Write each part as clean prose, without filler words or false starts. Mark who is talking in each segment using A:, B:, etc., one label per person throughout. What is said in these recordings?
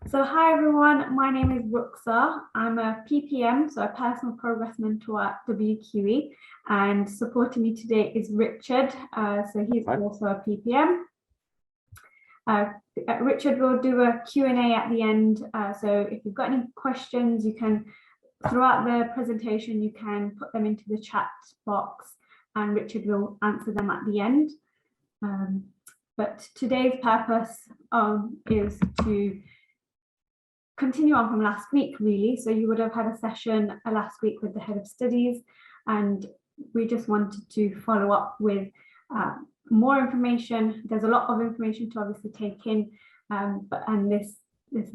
A: So hi everyone, my name is Ruxa. I'm a PPM, so a personal progress mentor at WQE, and supporting me today is Richard. So he's also a PPM. Richard will do a Q&A at the end. So if you've got any questions, you can, throughout the presentation, you can put them into the chat box and Richard will answer them at the end. But today's purpose is to continue on from last week, really. So you would have had a session last week with the head of studies, and we just wanted to follow up with more information. There's a lot of information to obviously take in, and this is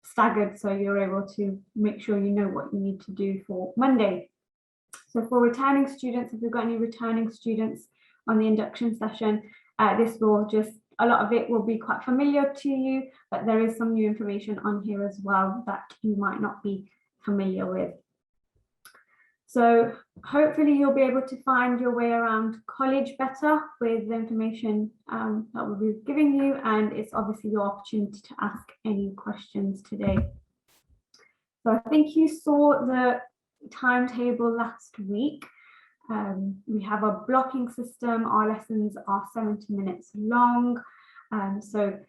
A: staggered, so you're able to make sure you know what you need to do for Monday. So for returning students, if we've got any returning students on the induction session, this will just, a lot of it will be quite familiar to you, but there is some new information on here as well that you might not be familiar with. So hopefully you'll be able to find your way around college better with the information that we'll be giving you, and it's obviously your opportunity to ask any questions today. So I think you saw the timetable last week. We have a blocking system. Our lessons are 70 minutes long. So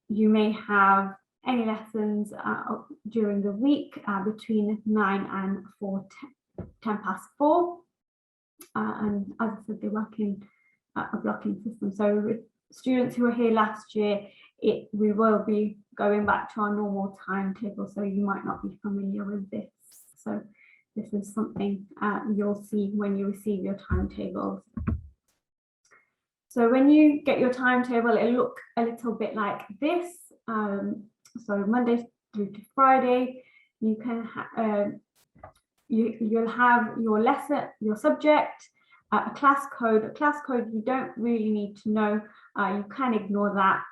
A: you may have any lessons during the week between 9 and 10 past 4. And as I said, they work in a blocking system. So with students who were here last year, we will be going back to our normal timetable. So you might not be familiar with this. So this is something you'll see when you receive your timetables. So when you get your timetable, it'll look a little bit like this. So Monday through to Friday, you can you'll have your lesson, your subject, a class code. A class code you don't really need to know. You can ignore that.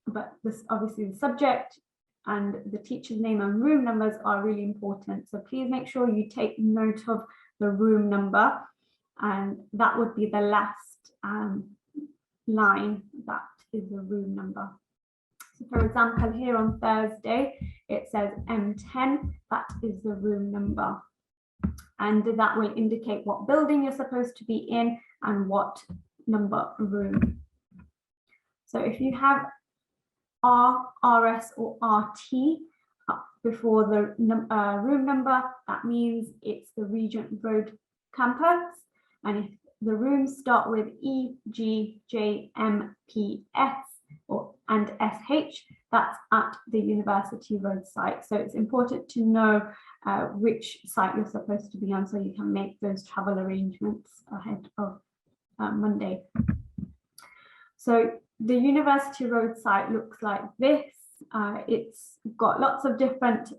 A: But this, obviously the subject and the teacher's name and room numbers are really important. So please make sure you take note of the room number, and that would be the last line. That is the room number. So for example, here on Thursday, it says M10, that is the room number. And that will indicate what building you're supposed to be in and what number room. So if you have R, RS or RT before the room number, that means it's the Regent Road campus. And if the rooms start with E, G, J, M, P, S and SH, that's at the University Road site. So it's important to know which site you're supposed to be on so you can make those travel arrangements ahead of Monday. So the University Road site looks like this. It's got lots of different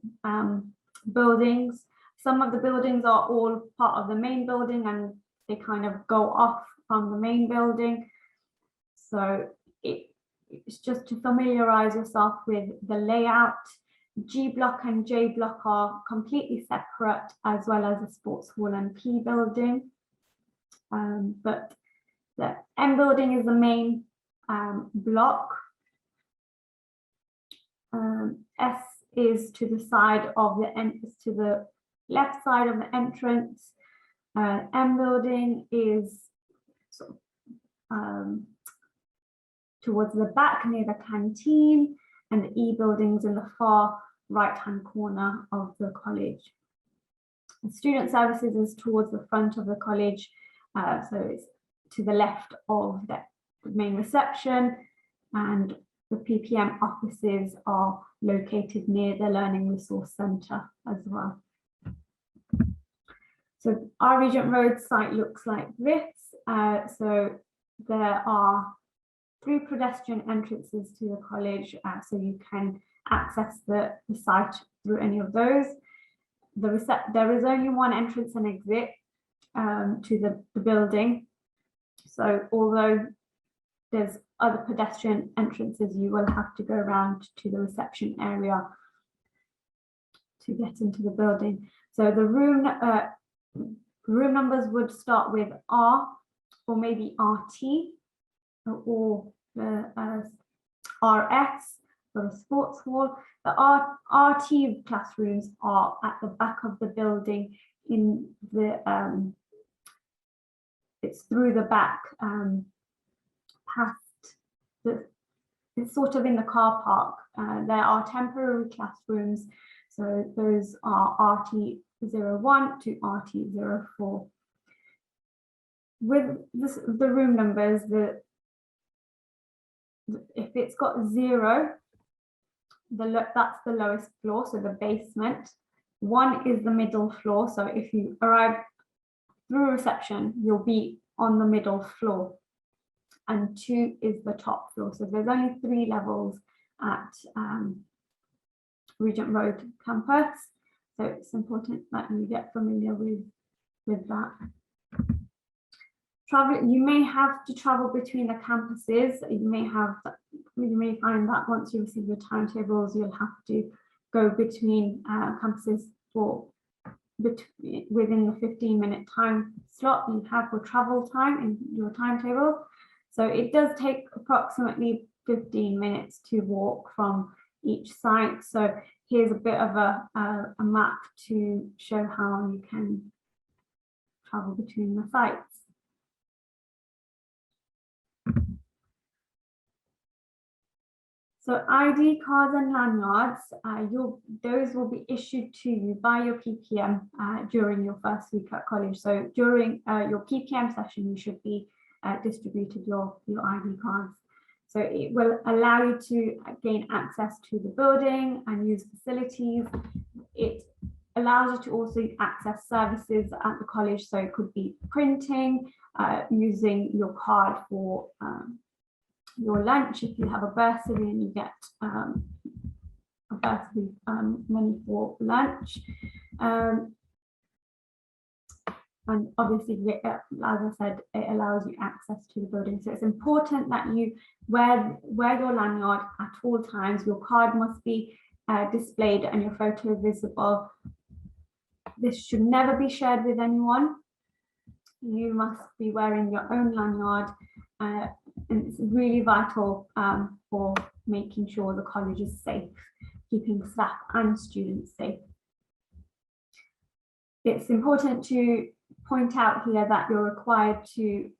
A: buildings. Some of the buildings are all part of the main building and they kind of go off from the main building. So it's just to familiarize yourself with the layout. G block and J block are completely separate, as well as the sports hall and P building. But the M building is the main block. S is to the side of to the left side of the entrance. M building is sort of, towards the back near the canteen, and the E building's in the far right-hand corner of the college. The student services is towards the front of the college, so it's to the left of the main reception, and the PPM offices are located near the Learning Resource Centre as well. So our Regent Road site looks like this. So there are 3 pedestrian entrances to the college, so you can access the site through any of those. There is only 1 entrance and exit to the building. So although there's other pedestrian entrances, you will have to go around to the reception area to get into the building. So the room numbers would start with R or maybe RT or the RS got a sports hall. The RT classrooms are at the back of the building in the, it's through the back, past the, it's sort of in the car park. There are temporary classrooms. So those are RT01 to RT04. With this, the room numbers, if it's got 0, that's the lowest floor, so the basement. 1 is the middle floor, so if you arrive through reception, you'll be on the middle floor. And 2 is the top floor. So there's only 3 levels at Regent Road campus. So it's important that you get familiar with that. Travel, you may have to travel between the campuses. You may find that once you receive your timetables, you'll have to go between campuses within the 15-minute time slot you have for travel time in your timetable. So it does take approximately 15 minutes to walk from each site. So here's a bit of a map to show how you can travel between the sites. So ID cards and lanyards, those will be issued to you by your PPM during your first week at college. So during your PPM session, you should be distributed your ID cards. So it will allow you to gain access to the building and use facilities. It allows you to also access services at the college. So it could be printing, using your card for your lunch. If you have a bursary and you get a bursary money for lunch. And obviously, as I said, it allows you access to the building. So it's important that you wear your lanyard at all times. Your card must be displayed and your photo visible. This should never be shared with anyone. You must be wearing your own lanyard. And it's really vital for making sure the college is safe, keeping staff and students safe. It's important to point out here that you're required to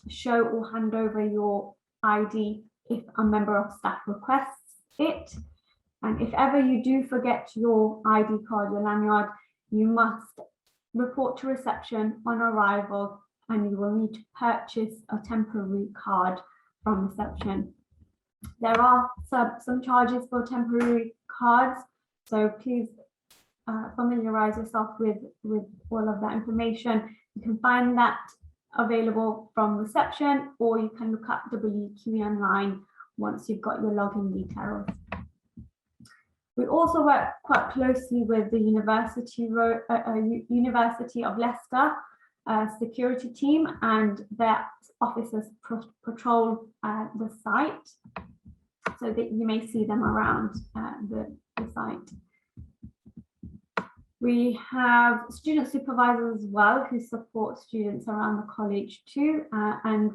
A: show or hand over your ID if a member of staff requests it. And if ever you do forget your ID card, your lanyard, you must report to reception on arrival, and you will need to purchase a temporary card from reception. There are some charges for temporary cards, so please familiarize yourself with all of that information. You can find that available from reception, or you can look up WQE online once you've got your login details. We also work quite closely with the University of Leicester security team, and their officers patrol the site, so that you may see them around the site. We have student supervisors as well who support students around the college too, and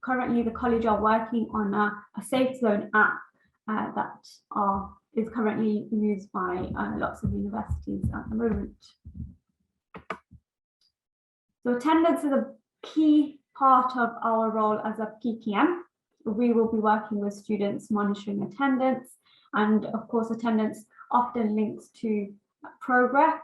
A: currently the college are working on a Safe Zone app that is currently used by lots of universities at the moment. So attendance is a key part of our role as a PPM. We will be working with students monitoring attendance, and of course attendance often links to progress.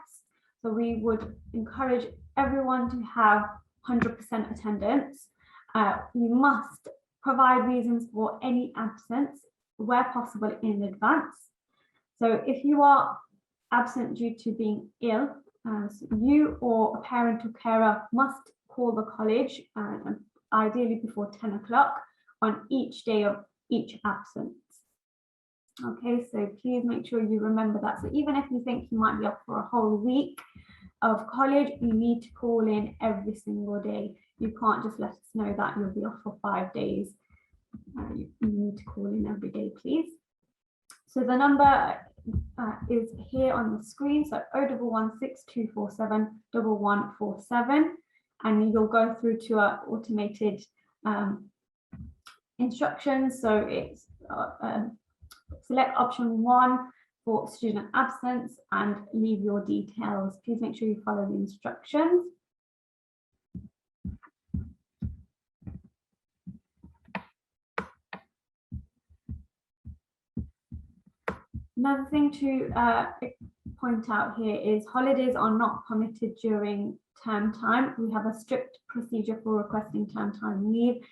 A: So we would encourage everyone to have 100% attendance. You must provide reasons for any absence where possible in advance. So if you are absent due to being ill, you or a parent or carer must call the college, ideally before 10 o'clock on each day of each absence. Okay, so please make sure you remember that. So even if you think you might be off for a whole week of college, you need to call in every single day. You can't just let us know that you'll be off for 5 days. You need to call in every day, please. So the number is here on the screen. So 0116247 1147, and you'll go through to our automated instructions. So it's Select option 1 for student absence and leave your details. Please make sure you follow the instructions. Another thing to point out here is holidays are not permitted during term time. We have a strict procedure for requesting term time leave.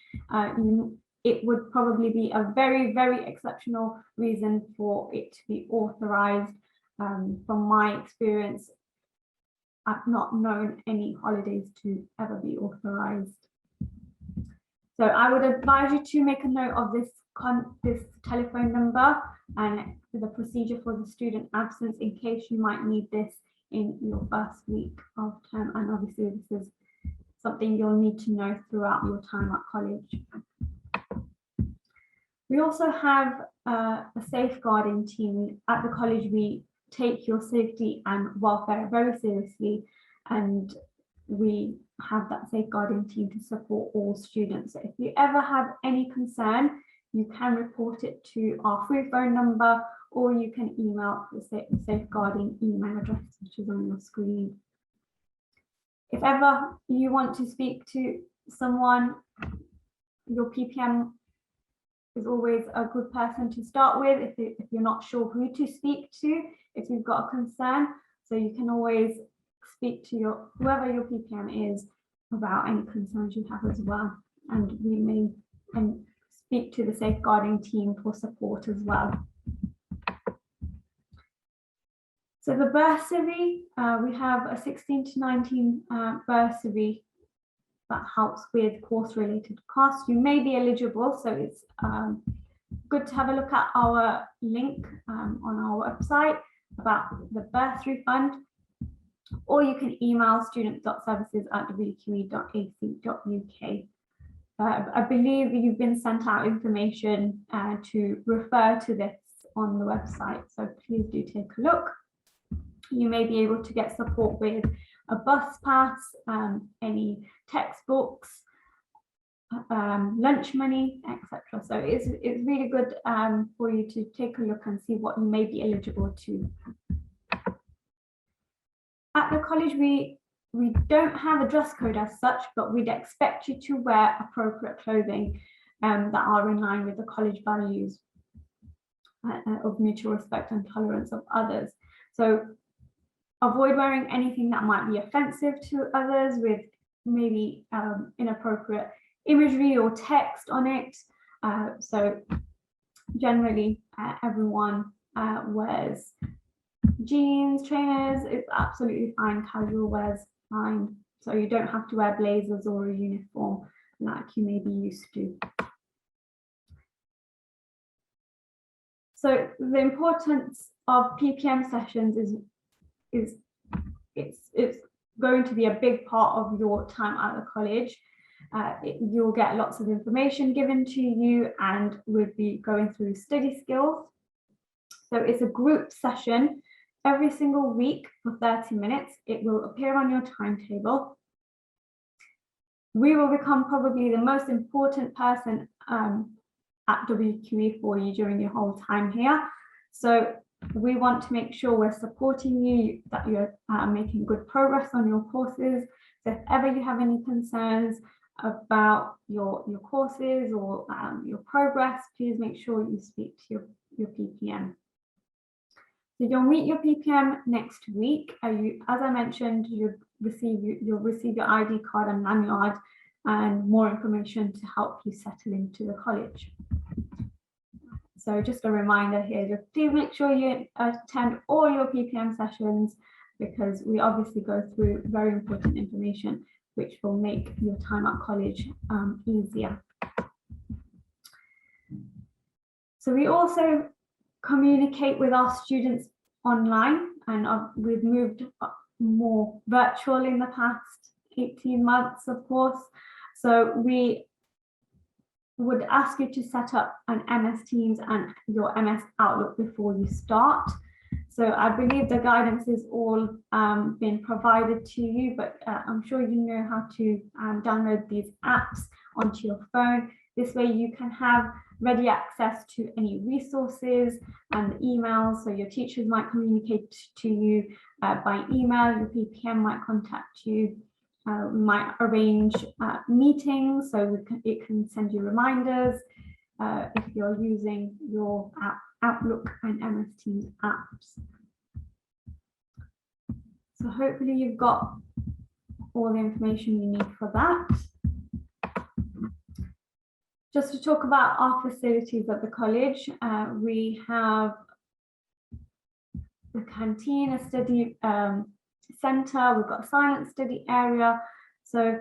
A: It would probably be a very, very exceptional reason for it to be authorized. From my experience, I've not known any holidays to ever be authorized. So I would advise you to make a note of this telephone number and the procedure for the student absence in case you might need this in your first week of term. And obviously this is something you'll need to know throughout your time at college. We also have a safeguarding team at the college. We take your safety and welfare very seriously, and we have that safeguarding team to support all students. So if you ever have any concern, you can report it to our free phone number, or you can email the safeguarding email address, which is on your screen. If ever you want to speak to someone, your PPM is always a good person to start with if you're not sure who to speak to, if you've got a concern. So you can always speak to whoever your PPM is about any concerns you have as well. And we may speak to the safeguarding team for support as well. So the bursary, we have a 16 to 19 bursary that helps with course-related costs. You may be eligible, so it's good to have a look at our link on our website about the bursary fund, or you can email student.services@wqe.ac.uk. I believe you've been sent out information to refer to this on the website, so please do take a look. You may be able to get support with a bus pass, any textbooks, lunch money, etc. So it's really good for you to take a look and see what you may be eligible to. At the college, we don't have a dress code as such, but we'd expect you to wear appropriate clothing that are in line with the college values of mutual respect and tolerance of others. So avoid wearing anything that might be offensive to others with maybe inappropriate imagery or text on it. So generally everyone wears jeans, trainers. It's absolutely fine. Casual wear's fine. So you don't have to wear blazers or a uniform like you may be used to. So the importance of PPM sessions is it's going to be a big part of your time at the college. You'll get lots of information given to you, and we'll be going through study skills. So it's a group session every single week for 30 minutes. It will appear on your timetable. We will become probably the most important person at WQE for you during your whole time here. So we want to make sure we're supporting you, that you're making good progress on your courses. So if ever you have any concerns about your courses or your progress, please make sure you speak to your PPM. So you'll meet your PPM next week. As I mentioned, you'll receive your ID card and lanyard and more information to help you settle into the college. So just a reminder here, just please make sure you attend all your PPM sessions, because we obviously go through very important information which will make your time at college easier. So we also communicate with our students online, and we've moved more virtual in the past 18 months, of course. So we would ask you to set up an MS Teams and your MS Outlook before you start. So I believe the guidance is all been provided to you, but I'm sure you know how to download these apps onto your phone. This way you can have ready access to any resources and emails. So your teachers might communicate to you by email, your PPM might contact you. We might arrange meetings, so it can send you reminders if you're using your Outlook and MS Teams apps. So hopefully you've got all the information you need for that. Just to talk about our facilities at the college, we have the canteen, a study centre, we've got a silent study area. So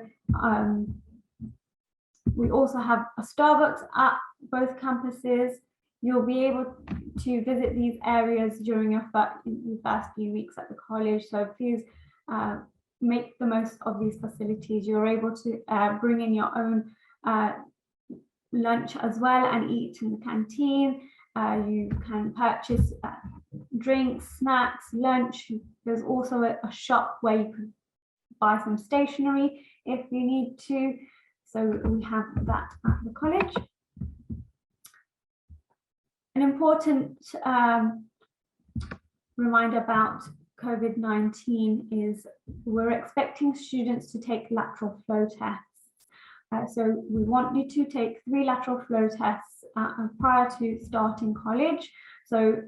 A: we also have a Starbucks at both campuses. You'll be able to visit these areas during your first few weeks at the college. So please make the most of these facilities. You're able to bring in your own lunch as well and eat in the canteen. You can purchase drinks, snacks, lunch. There's also a shop where you can buy some stationery if you need to. So we have that at the college. An important reminder about COVID-19 is we're expecting students to take lateral flow tests. So we want you to take 3 lateral flow tests prior to starting college. So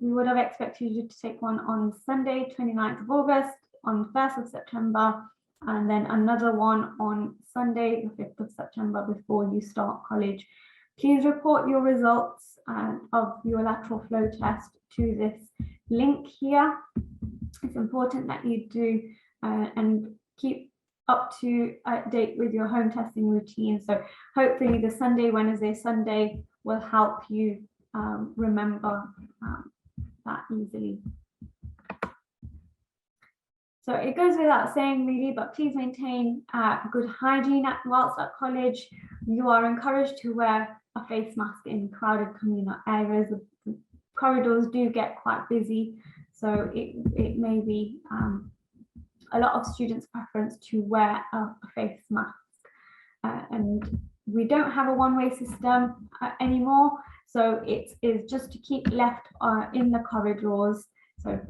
A: we would have expected you to take one on Sunday, 29th of August, on the 1st of September, and then another one on Sunday, the 5th of September, before you start college. Please report your results of your lateral flow test to this link here. It's important that you do and keep up to date with your home testing routine. So hopefully the Sunday, Wednesday, Sunday will help you remember that easily. So it goes without saying really, but please maintain good hygiene whilst at college. You are encouraged to wear a face mask in crowded communal areas. The corridors do get quite busy, so it may be a lot of students' preference to wear a face mask. And we don't have a one-way system anymore, so it is just to keep left in the corridors. So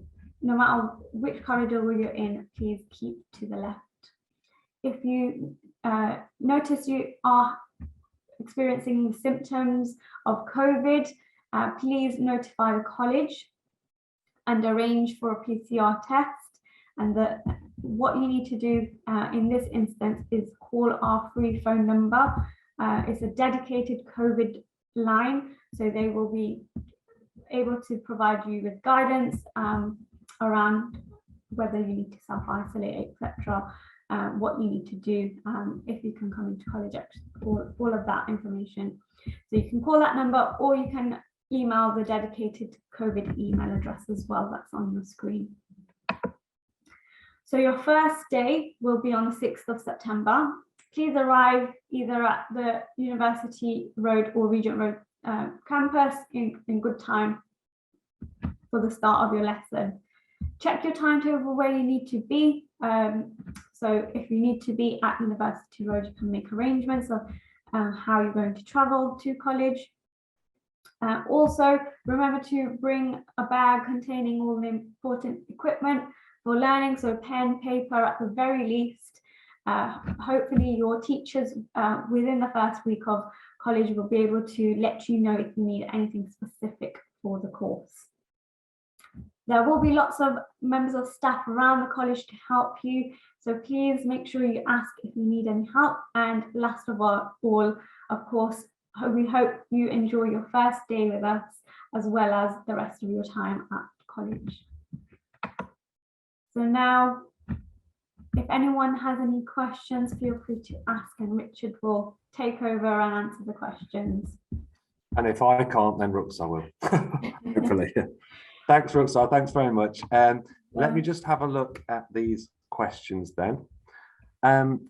A: no matter which corridor you're in, please keep to the left. If you notice you are experiencing symptoms of COVID, please notify the college and arrange for a PCR test. And what you need to do in this instance is call our free phone number. It's a dedicated COVID line, so they will be able to provide you with guidance around whether you need to self-isolate, etc., what you need to do if you can come into college, all of that information. So you can call that number, or you can email the dedicated COVID email address as well, that's on the screen. So your first day will be on the 6th of September. Please arrive either at the University Road or Regent Road campus in good time for the start of your lesson. Check your timetable where you need to be. So if you need to be at University Road, you can make arrangements of how you're going to travel to college. Also, remember to bring a bag containing all the important equipment for learning, so pen, paper at the very least. Hopefully your teachers within the first week of college will be able to let you know if you need anything specific for the course. There will be lots of members of staff around the college to help you, so please make sure you ask if you need any help. And last of all, of course, we hope you enjoy your first day with us as well as the rest of your time at college. So now, if anyone has any questions, feel free to ask and Richard will take over and answer the questions.
B: And if I can't, then Ruxa will, hopefully. Thanks, Ruxa, thanks very much. Let me just have a look at these questions then.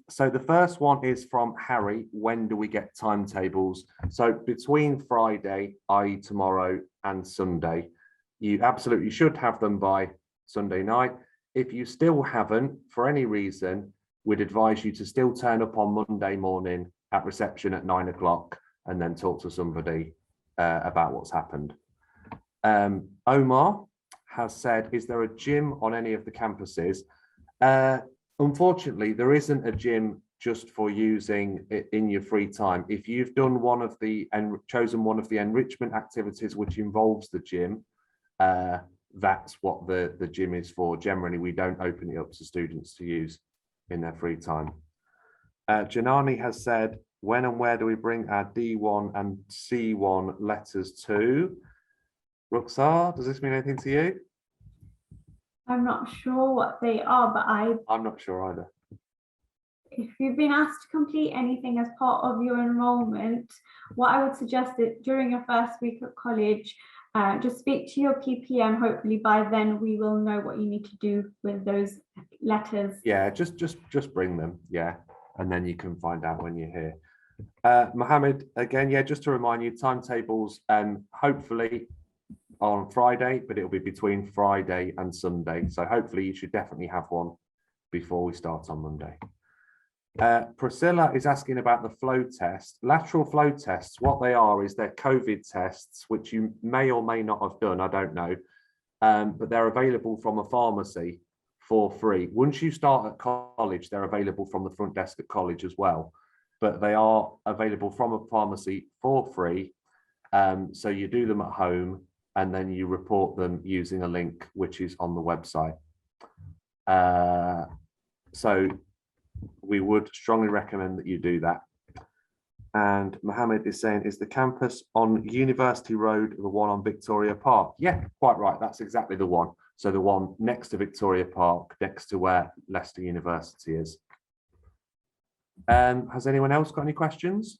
B: So the first one is from Harry. When do we get timetables? So between Friday, i.e. tomorrow, and Sunday, you absolutely should have them by Sunday night. If you still haven't, for any reason, we'd advise you to still turn up on Monday morning at reception at 9 o'clock, and then talk to somebody about what's happened. Omar has said, is there a gym on any of the campuses? Unfortunately, there isn't a gym just for using it in your free time. If you've done chosen one of the enrichment activities which involves the gym, that's what the gym is for. Generally, we don't open it up to students to use in their free time. Janani has said, when and where do we bring our D1 and C1 letters to? Ruxar, does this mean anything to you?
A: I'm not sure what they are, but
B: I'm not sure either.
A: if you've been asked to complete anything as part of your enrolment, what I would suggest is during your first week at college, just speak to your PPM. Hopefully by then we will know what you need to do with those letters.
B: Yeah, just bring them, yeah, and then you can find out when you're here. Mohammed, again, yeah, just to remind you, timetables hopefully on Friday, but it'll be between Friday and Sunday. So hopefully you should definitely have one before we start on Monday. Priscilla is asking about the flow test. Lateral flow tests, what they are is they're COVID tests, which you may or may not have done, I don't know, but they're available from a pharmacy for free. Once you start at college, they're available from the front desk at college as well, but they are available from a pharmacy for free. So you do them at home and then you report them using a link which is on the website. So we would strongly recommend that you do that. And Mohammed is saying, is the campus on University Road the one on Victoria Park? Yeah, quite right. That's exactly the one. So the one next to Victoria Park, next to where Leicester University is. Has anyone else got any questions?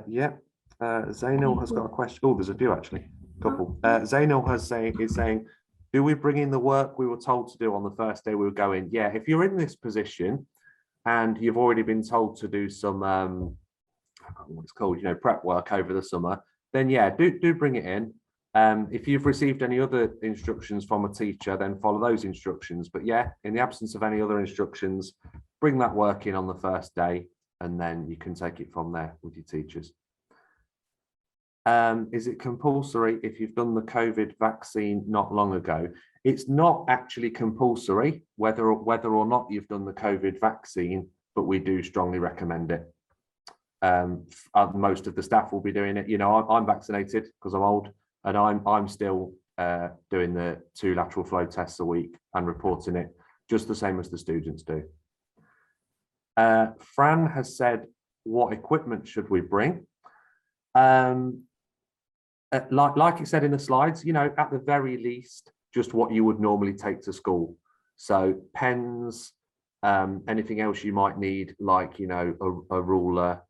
B: Yeah, Zainal has got a question. Oh, there's a few actually. Couple. Zainal is saying, do we bring in the work we were told to do on the first day we were going? Yeah, if you're in this position and you've already been told to do some, I don't know what it's called, prep work over the summer, then yeah, do bring it in. If you've received any other instructions from a teacher, then follow those instructions. But yeah, in the absence of any other instructions, bring that work in on the first day, and then you can take it from there with your teachers. Is it compulsory if you've done the COVID vaccine not long ago? It's not actually compulsory whether or not you've done the COVID vaccine, but we do strongly recommend it. Most of the staff will be doing it. I'm vaccinated because I'm old, and I'm still doing the 2 lateral flow tests a week and reporting it just the same as the students do. Fran has said, what equipment should we bring? Like it said in the slides, at the very least, just what you would normally take to school. So pens, anything else you might need, like, a ruler,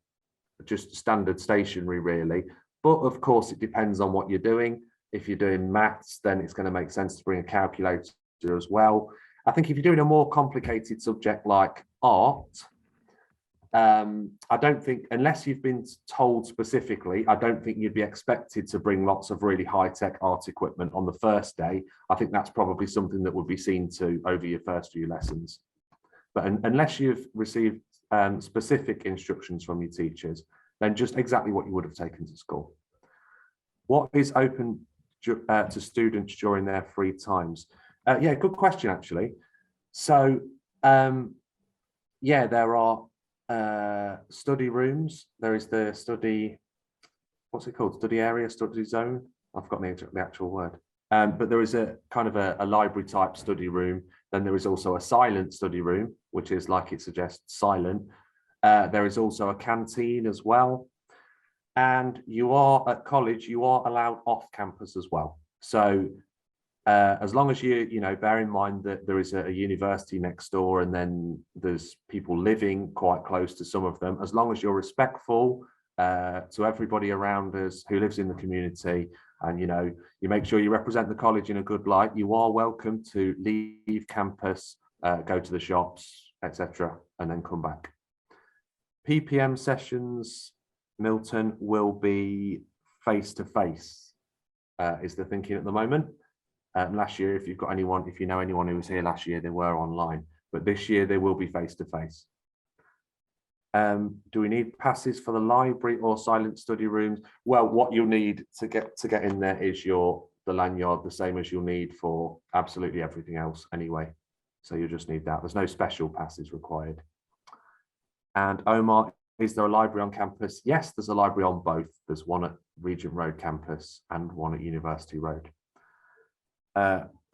B: just standard stationery really. But of course, it depends on what you're doing. If you're doing maths, then it's going to make sense to bring a calculator as well. I think if you're doing a more complicated subject like art, I don't think, unless you've been told specifically, I don't think you'd be expected to bring lots of really high-tech art equipment on the first day. I think that's probably something that would be seen to over your first few lessons. But unless you've received specific instructions from your teachers, then just exactly what you would have taken to school. What is open to students during their free times? Yeah, good question, actually. So, yeah, there are study rooms. There is the study, what's it called? Study area, study zone. I've forgotten the actual word. But there is a kind of a library type study room. Then there is also a silent study room, which is, like it suggests, silent. There is also a canteen as well. And you are at college, you are allowed off campus as well. So as long as you bear in mind that there is a university next door, and then there's people living quite close to some of them, as long as you're respectful to everybody around us who lives in the community, and you make sure you represent the college in a good light, you are welcome to leave campus, go to the shops, etc., and then come back. PPM sessions, Milton, will be face-to-face, is the thinking at the moment. Last year, if you know anyone who was here last year, they were online, but this year they will be face to face. Do we need passes for the library or silent study rooms? Well, what you'll need to get in there is the lanyard, the same as you'll need for absolutely everything else anyway. So you'll just need that. There's no special passes required. And Omar, is there a library on campus? Yes, there's a library on both. There's one at Regent Road campus and one at University Road.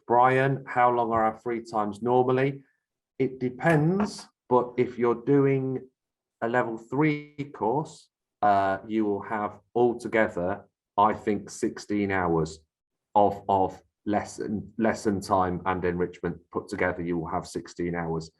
B: Brian, how long are our free times normally? It depends, but if you're doing a level 3 course, you will have altogether, I think, 16 hours of lesson time and enrichment put together. You will have 16 hours.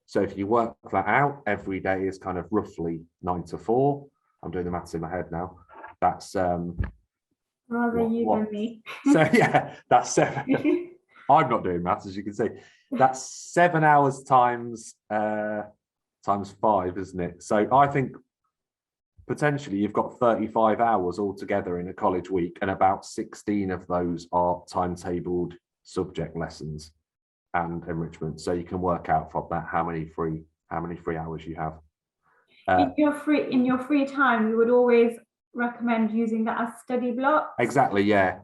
B: So if you work that out, every day is kind of roughly 9 to 4. I'm doing the maths in my head now. That's
A: rather you than me.
B: So yeah, that's 7. I'm not doing maths, as you can see. That's 7 hours times 5, isn't it? So I think potentially you've got 35 hours altogether in a college week, and about 16 of those are timetabled subject lessons and enrichment. So you can work out from that how many free hours you have.
A: In your free time, you would always recommend using that as study block.
B: Exactly. Yeah.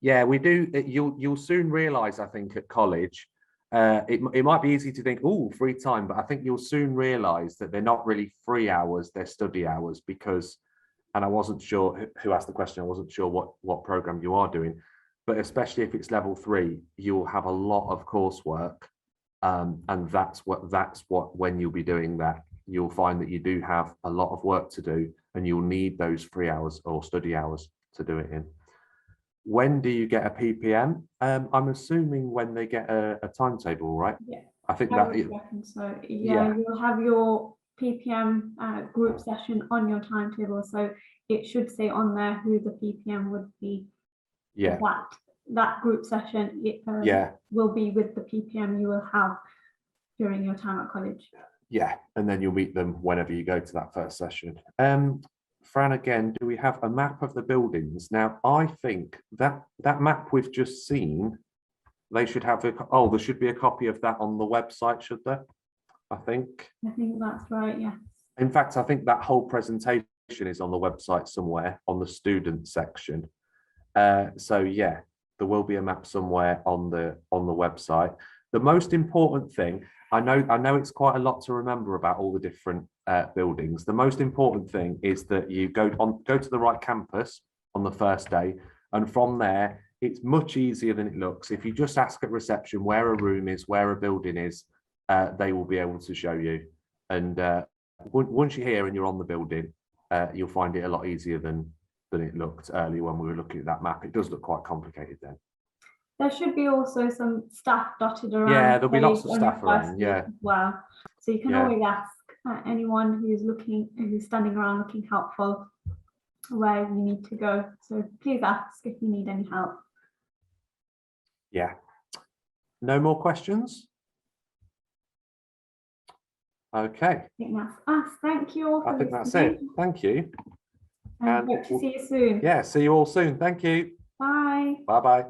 B: We do. You'll soon realise, I think, at college, it might be easy to think, oh, free time, but I think you'll soon realise that they're not really free hours, they're study hours, because, and I wasn't sure who asked the question, I wasn't sure what program you are doing, but especially if it's level 3, you'll have a lot of coursework, and that's what when you'll be doing that, you'll find that you do have a lot of work to do, and you'll need those free hours or study hours to do it in. When do you get a PPM? I'm assuming when they get a timetable, right?
A: Yeah,
B: I think
A: I would reckon so. Yeah, you'll have your PPM group session on your timetable, so it should say on there who the PPM would be.
B: Yeah.
A: That group session will be with the PPM you will have during your time at college.
B: Yeah, and then you'll meet them whenever you go to that first session. Fran, again, do we have a map of the buildings? Now, I think that map we've just seen, they should have there should be a copy of that on the website, should there? I think
A: that's right, yeah.
B: In fact, I think that whole presentation is on the website somewhere on the student section. So yeah, there will be a map somewhere on the website. The most important thing, I know it's quite a lot to remember about all the different buildings. The most important thing is that you go to the right campus on the first day, and from there it's much easier than it looks. If you just ask at reception where a room is, where a building is, they will be able to show you. And once you're here and you're on the building, you'll find it a lot easier than it looked earlier when we were looking at that map. It does look quite complicated then.
A: There should be also some staff dotted around.
B: Yeah, there'll be lots of staff around. Yeah.
A: As well, so you can always ask anyone who's standing around looking helpful where you need to go. So please ask if you need any help.
B: Yeah. No more questions? Okay.
A: I think that's us. Thank you all for listening.
B: That's it. Thank you.
A: And hope to see you soon.
B: Yeah, see you all soon. Thank you.
A: Bye.
B: Bye-bye.